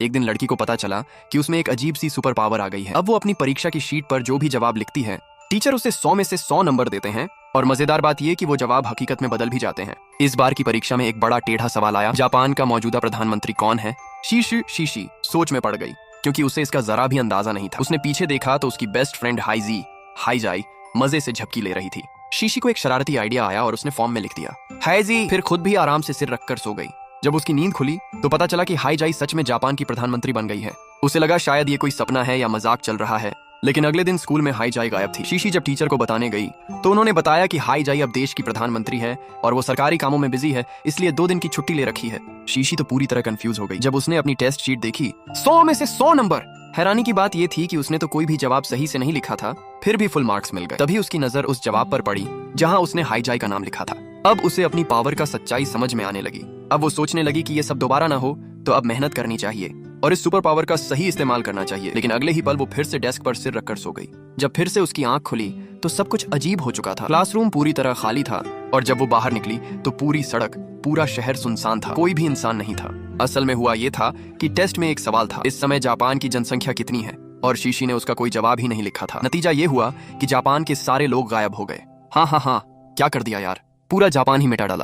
एक दिन लड़की को पता चला कि उसमें एक अजीब सी सुपर पावर आ गई है। अब वो अपनी परीक्षा की शीट पर जो भी जवाब लिखती है, टीचर उसे 100 में से 100 नंबर देते हैं। और मजेदार बात ये कि वो जवाब हकीकत में बदल भी जाते हैं। इस बार की परीक्षा में एक बड़ा टेढ़ा सवाल आया, जापान का मौजूदा प्रधानमंत्री कौन है? शीशी सोच में पड़ गई, क्योंकि उसे इसका जरा भी अंदाजा नहीं था। उसने पीछे देखा तो उसकी बेस्ट फ्रेंड हाईजाई मजे से झपकी ले रही थी। शीशी को एक शरारती आइडिया आया और उसने फॉर्म में लिख दिया हाईजी, फिर खुद भी आराम से सिर रखकर सो गई। जब उसकी नींद खुली तो पता चला कि हाईजाई सच में जापान की प्रधानमंत्री बन गई है। उसे लगा शायद ये कोई सपना है या मजाक चल रहा है, लेकिन अगले दिन स्कूल में हाईजाई गायब थी। शीशी जब टीचर को बताने गई तो उन्होंने बताया कि हाईजाई अब देश की प्रधानमंत्री है और वो सरकारी कामों में बिजी है, इसलिए 2 दिन की छुट्टी ले रखी है। शीशी तो पूरी तरह कंफ्यूज हो गई। जब उसने अपनी टेस्ट शीट देखी, 100 में से 100 नंबर। हैरानी की बात यह थी कि उसने तो कोई भी जवाब सही से नहीं लिखा था, फिर भी फुल मार्क्स मिल गए। तभी उसकी नजर उस जवाब पर पड़ी जहां उसने हाईजाई का नाम लिखा था। अब उसे अपनी पावर का सच्चाई समझ में आने लगी। अब वो सोचने लगी कि ये सब दोबारा ना हो तो अब मेहनत करनी चाहिए और इस सुपर पावर का सही इस्तेमाल करना चाहिए। लेकिन अगले ही पल वो फिर से डेस्क पर सिर रखकर सो गई। जब फिर से उसकी आंख खुली तो सब कुछ अजीब हो चुका था। क्लासरूम पूरी तरह खाली था और जब वो बाहर निकली तो पूरी सड़क, पूरा शहर सुनसान था, कोई भी इंसान नहीं था। असल में हुआ ये था कि टेस्ट में एक सवाल था, इस समय जापान की जनसंख्या कितनी है, और शीशी ने उसका कोई जवाब ही नहीं लिखा था। नतीजा ये हुआ कि जापान के सारे लोग गायब हो गए। हाँ, क्या कर दिया यार, पूरा जापान ही मिटा डाला।